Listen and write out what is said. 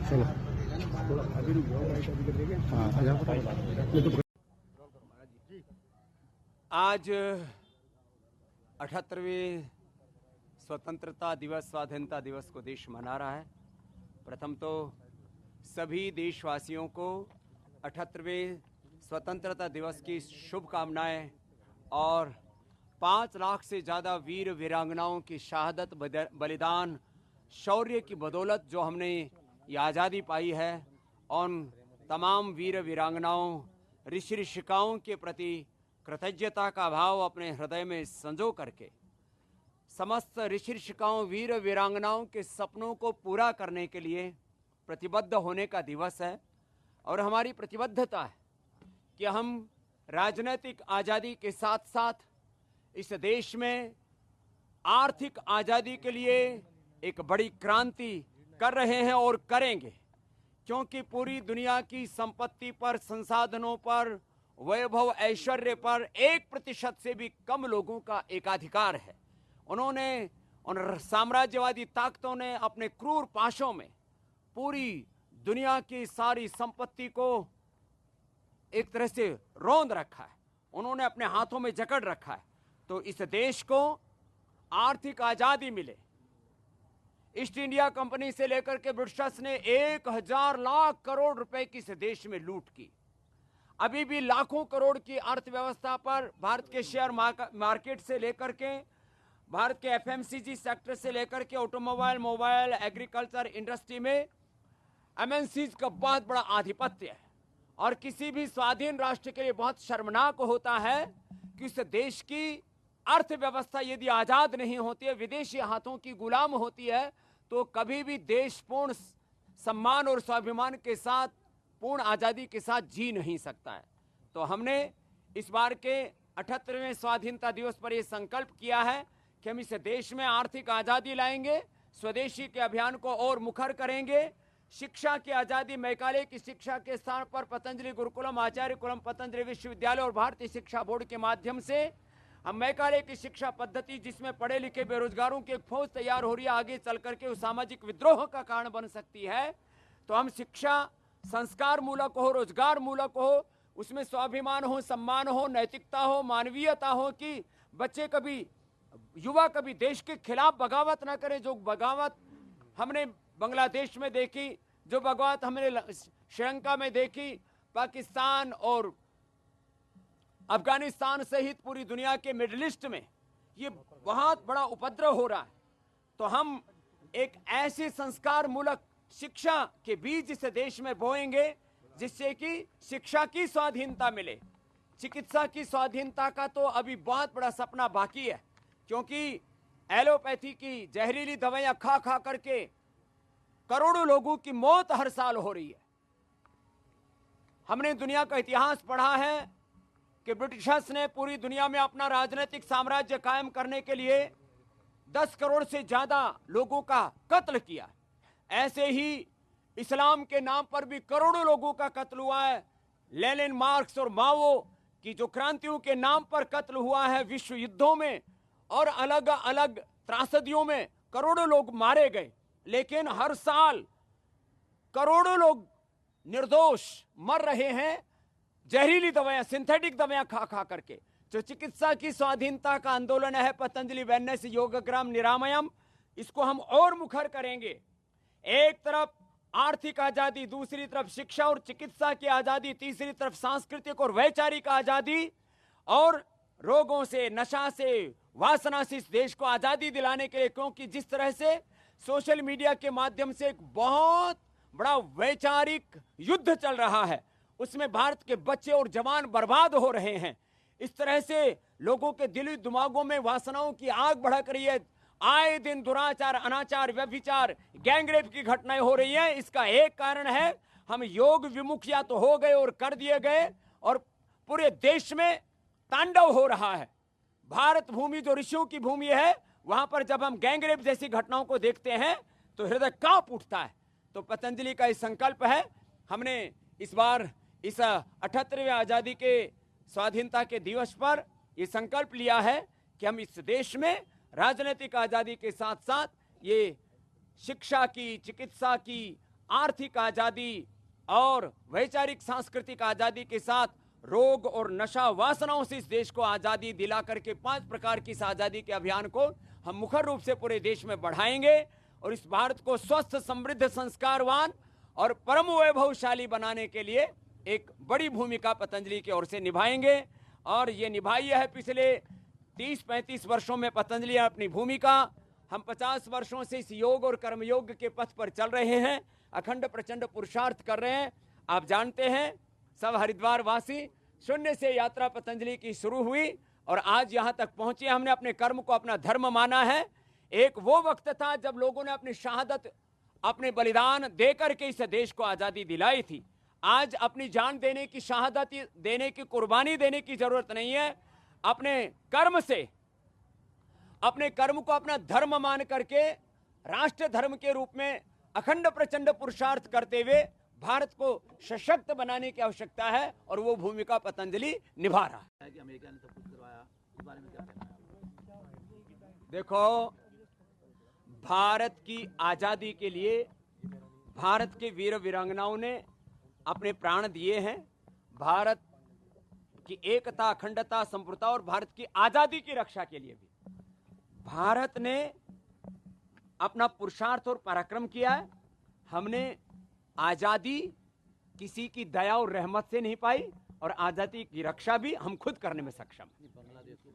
चलो आज 78वें स्वतंत्रता दिवस, स्वाधीनता दिवस को देश मना रहा है। प्रथम तो सभी देशवासियों को 78वें स्वतंत्रता दिवस की शुभकामनाएं और 5 लाख से ज़्यादा वीर वीरांगनाओं की शहादत, बलिदान, शौर्य की बदौलत जो हमने ये आज़ादी पाई है, उन तमाम वीर वीरांगनाओं, ऋषि ऋषिकाओं के प्रति कृतज्ञता का भाव अपने हृदय में संजो करके समस्त ऋषि ऋषिकाओं, वीर वीरांगनाओं के सपनों को पूरा करने के लिए प्रतिबद्ध होने का दिवस है। और हमारी प्रतिबद्धता है कि हम राजनीतिक आज़ादी के साथ साथ इस देश में आर्थिक आज़ादी के लिए एक बड़ी क्रांति कर रहे हैं और करेंगे, क्योंकि पूरी दुनिया की संपत्ति पर, संसाधनों पर, वैभव ऐश्वर्य पर 1% से भी कम लोगों का एकाधिकार है। उन्होंने, उन साम्राज्यवादी ताकतों ने अपने क्रूर पाशों में पूरी दुनिया की सारी संपत्ति को एक तरह से रौंद रखा है, उन्होंने अपने हाथों में जकड़ रखा है। तो इस देश को आर्थिक आज़ादी मिले। ईस्ट इंडिया कंपनी से लेकर के ब्रिटिशर्स ने 1000 लाख करोड़ रुपए की इस देश में लूट की। अभी भी लाखों करोड़ की अर्थव्यवस्था पर भारत के शेयर मार्केट से लेकर के, भारत के एफएमसीजी सेक्टर से लेकर के ऑटोमोबाइल, मोबाइल, एग्रीकल्चर इंडस्ट्री में एमएनसीज का बहुत बड़ा आधिपत्य है। और किसी भी स्वाधीन राष्ट्र के लिए बहुत शर्मनाक होता है कि इस देश की अर्थव्यवस्था यदि आजाद नहीं होती है, विदेशी हाथों की गुलाम होती है, तो कभी भी देश पूर्ण सम्मान और स्वाभिमान के साथ, पूर्ण आजादी के साथ जी नहीं सकता है। तो हमने इस बार के 78वें स्वाधीनता दिवस पर यह संकल्प किया है कि हम इस देश में आर्थिक आजादी लाएंगे, स्वदेशी के अभियान को और मुखर करेंगे, शिक्षा की आजादी, मैकाले की शिक्षा के स्थान पर पतंजलि गुरुकुलम, आचार्य कुलम पतंजलि विश्वविद्यालय और भारतीय शिक्षा बोर्ड के माध्यम से हम मैकाले की शिक्षा पद्धति, जिसमें पढ़े लिखे बेरोजगारों की एक फौज तैयार हो रही है, आगे चल करके उस सामाजिक विद्रोह का कारण बन सकती है। तो हम शिक्षा संस्कार मूलक हो, रोजगार मूलक हो, उसमें स्वाभिमान हो, सम्मान हो, नैतिकता हो, मानवीयता हो, कि बच्चे कभी, युवा कभी देश के खिलाफ बगावत ना करें। जो बगावत हमने बांग्लादेश में देखी, जो बगावत हमने श्रीलंका में देखी, पाकिस्तान और अफगानिस्तान सहित पूरी दुनिया के मिडिल ईस्ट में ये बहुत बड़ा उपद्रव हो रहा है। तो हम एक ऐसी संस्कार मूलक शिक्षा के बीज इस देश में बोएंगे जिससे कि शिक्षा की स्वाधीनता मिले। चिकित्सा की स्वाधीनता का तो अभी बहुत बड़ा सपना बाकी है, क्योंकि एलोपैथी की जहरीली दवाइयां खा खा करके करोड़ों लोगों की मौत हर साल हो रही है। हमने दुनिया का इतिहास पढ़ा है कि ब्रिटिशर्स ने पूरी दुनिया में अपना राजनीतिक साम्राज्य कायम करने के लिए 10 करोड़ से ज्यादा लोगों का कत्ल किया। ऐसे ही इस्लाम के नाम पर भी करोड़ों लोगों का कत्ल हुआ है। लेनिन, मार्क्स और माओ की जो क्रांतियों के नाम पर कत्ल हुआ है, विश्व युद्धों में और अलग अलग त्रासदियों में करोड़ों लोग मारे गए। लेकिन हर साल करोड़ों लोग निर्दोष मर रहे हैं जहरीली दवाइयां, सिंथेटिक दवाइयां खा खा करके। जो चिकित्सा की स्वाधीनता का आंदोलन है, पतंजलि वेलनेस योगग्राम निरामयम, इसको हम और मुखर करेंगे। एक तरफ आर्थिक आजादी, दूसरी तरफ शिक्षा और चिकित्सा की आजादी, तीसरी तरफ सांस्कृतिक और वैचारिक आजादी, और रोगों से, नशा से, वासना से इस देश को आजादी दिलाने के लिए। क्योंकि जिस तरह से सोशल मीडिया के माध्यम से एक बहुत बड़ा वैचारिक युद्ध चल रहा है, उसमें भारत के बच्चे और जवान बर्बाद हो रहे हैं। इस तरह से लोगों के दिली दिमागों में वासनाओं की आग भड़क रही है। आए दिन दुराचार, अनाचार, व्यभिचार, गैंगरेप की घटनाएं हो रही हैं। इसका एक कारण है हम योग विमुख या तो हो गए और कर दिए गए, और पूरे देश में तांडव हो रहा है। भारत भूमि जो ऋषियों की भूमि है, वहां पर जब हम गैंगरेप जैसी घटनाओं को देखते हैं तो हृदय कांप उठता है। तो पतंजलि का इस संकल्प है, हमने इस बार इस 78वें आजादी के स्वाधीनता के दिवस पर यह संकल्प लिया है कि हम इस देश में राजनीतिक आजादी के साथ साथ ये शिक्षा की, चिकित्सा की, आर्थिक आजादी और वैचारिक सांस्कृतिक आजादी के साथ रोग और नशा वासनाओं से इस देश को आजादी दिला करके 5 प्रकार की इस आजादी के अभियान को हम मुखर रूप से पूरे देश में बढ़ाएंगे और इस भारत को स्वस्थ, समृद्ध, संस्कारवान और परम वैभवशाली बनाने के लिए एक बड़ी भूमिका पतंजलि की ओर से निभाएंगे। और ये निभाई है पिछले 30-35 वर्षों में पतंजलि अपनी भूमिका। हम 50 वर्षों से इस योग और कर्मयोग के पथ पर चल रहे हैं, अखंड प्रचंड पुरुषार्थ कर रहे हैं। आप जानते हैं, सब हरिद्वार वासी, शून्य से यात्रा पतंजलि की शुरू हुई और आज यहां तक पहुंचे। हमने अपने कर्म को अपना धर्म माना है। एक वो वक्त था जब लोगों ने अपनी शहादत, अपने बलिदान देकर के इस देश को आजादी दिलाई थी। आज अपनी जान देने की, शहादत देने की, कुर्बानी देने की जरूरत नहीं है। अपने कर्म से, अपने कर्म को अपना धर्म मान करके राष्ट्र धर्म के रूप में अखंड प्रचंड पुरुषार्थ करते हुए भारत को सशक्त बनाने की आवश्यकता है और वो भूमिका पतंजलि निभा रहा है। कि अमेरिका ने सब कुछ करवाया, इस बारे में क्या कहना है? देखो, भारत की आजादी के लिए भारत के वीर वीरांगनाओं ने अपने प्राण दिए हैं। भारत की एकता, अखंडता, संप्रभुता और भारत की आजादी की रक्षा के लिए भी भारत ने अपना पुरुषार्थ और पराक्रम किया है। हमने आजादी किसी की दया और रहमत से नहीं पाई और आजादी की रक्षा भी हम खुद करने में सक्षम हैं।